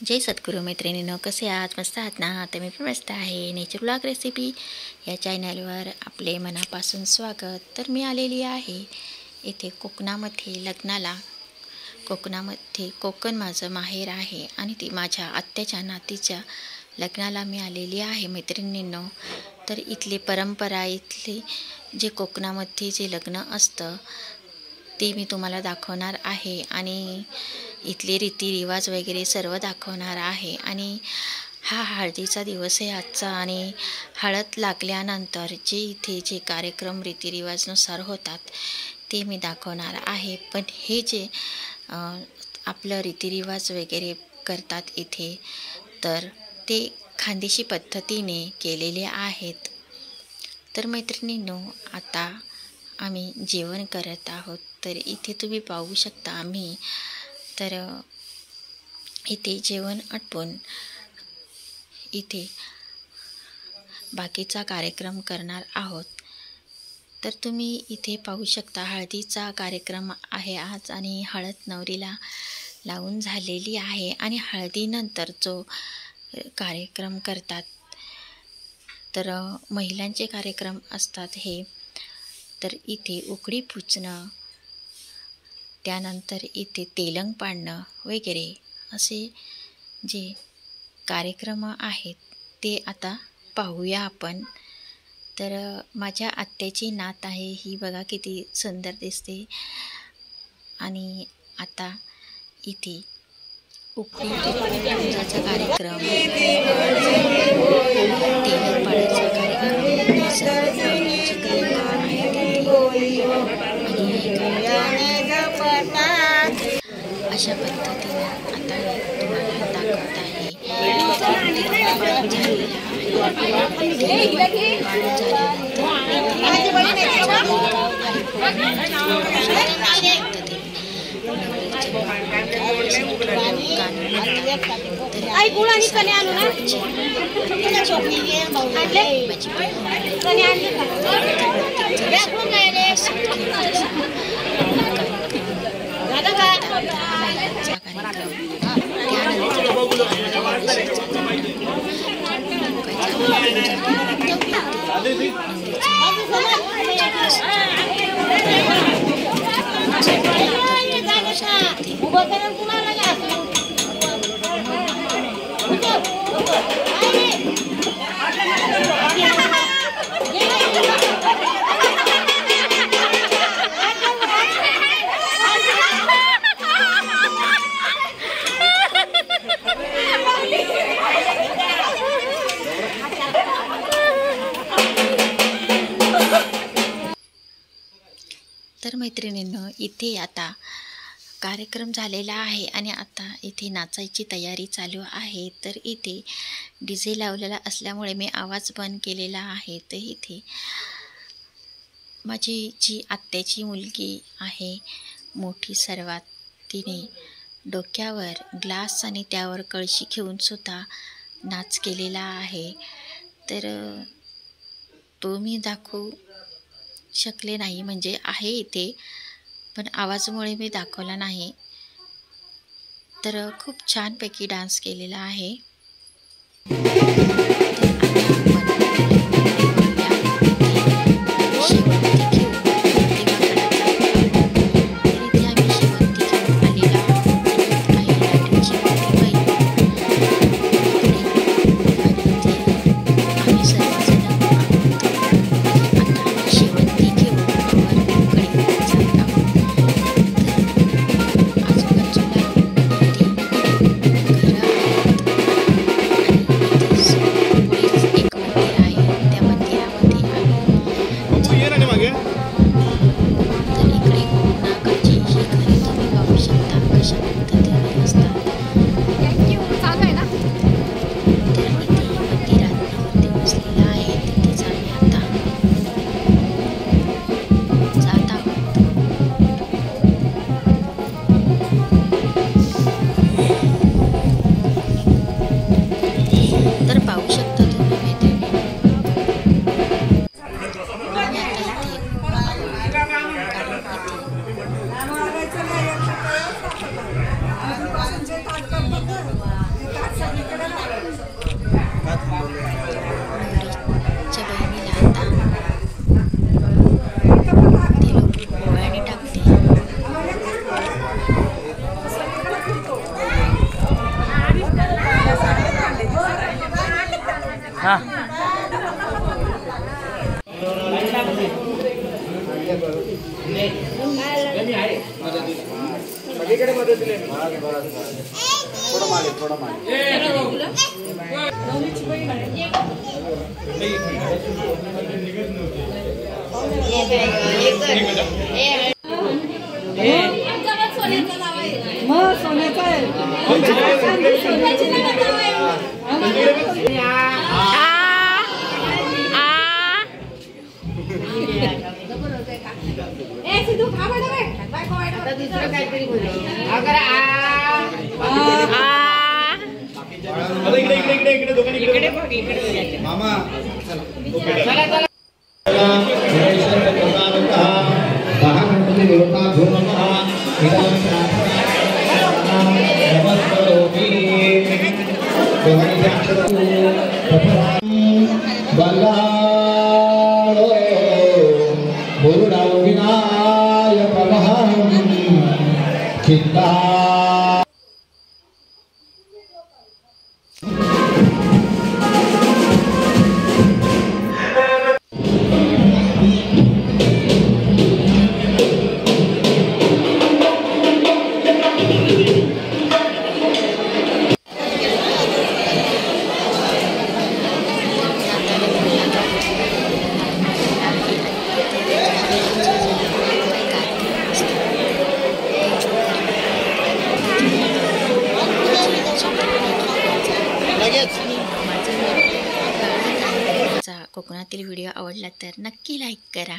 जय सद्गुरू मैत्रिणींनो, कसे आहात? मस्त आहात ना? तर मी पण मस्त आहे. नेचर ब्लॉग रेसिपी या चॅनलवर आपले मनापासून स्वागत. तर मी आलेली आहे इथे कोकणामध्ये लग्नाला. कोकण माझं माहेर आहे आणि ती माझ्या आत्याच्या नातीच्या लग्नाला मी आलेली आहे मैत्रिणींनो. तर इथली परंपरा, इथली जे कोकणामध्ये जे लग्न असतं ते मी तुम्हाला दाखवणार आहे आणि इथले रीतिरिवाज वगैरे सर्व दाखवणार आहे. आणि हा हळदीचा दिवस आहे आजचा आणि हळद लागल्यानंतर जे कार्यक्रम रीतिरिवाजनुसार होतात ते मी दाखवणार आहे. पण हे जे आपलं रीतिरिवाज वगैरे करतात इथे, तर ते खानदेशी पद्धतीने केलेले आहेत. तर मैत्रिणींनो, आता आम्ही जेवण करत आहोत. तर इथे तुम्ही पाहू शकता आम्ही तर इथे जेवण आटपून इथे बाकीचा कार्यक्रम करणार आहोत. तर तुम्ही इथे पाहू शकता हळदीचा कार्यक्रम आहे आज आणि हळद नवरीला लावून झालेली आहे. आणि हळदीनंतर जो कार्यक्रम करतात तर महिलांचे कार्यक्रम असतात हे. तर इथे उकडी पुजणं, त्यानंतर इथे तेलंग पाडणं वगैरे असे जे कार्यक्रम आहेत ते आता पाहूया आपण. तर माझ्या आत्याची नात आहे ही, बघा किती सुंदर दिसते. आणि आता इथे उकडी पुजाचा कार्यक्रम, तेलंग पाडायचा कार्यक्रम, अशा पद्धतीने आता मी तुम्हाला दाखवत आहे. तर मैत्रिणींनो, इथे आता कार्यक्रम झालेला आहे आणि आता इथे नाचायची तयारी चालू आहे. तर इथे डीजे लावलेला असल्यामुळे मी आवाज बंद केलेला आहे. तर इथे माझी जी आत्याची मुलगी आहे मोठी सर्वात, तिने डोक्यावर ग्लास आणि त्यावर कळशी घेऊन सुद्धा नाच केलेला आहे. तर तो मी दाखवू शकले नाही, म्हणजे आहे इथे पण आवाजामुळे मी दाखवला नाही. तर खूप छानपैकी डान्स केलेला आहे. कोकणातील व्हिडिओ आवडला तर नक्की लाईक करा.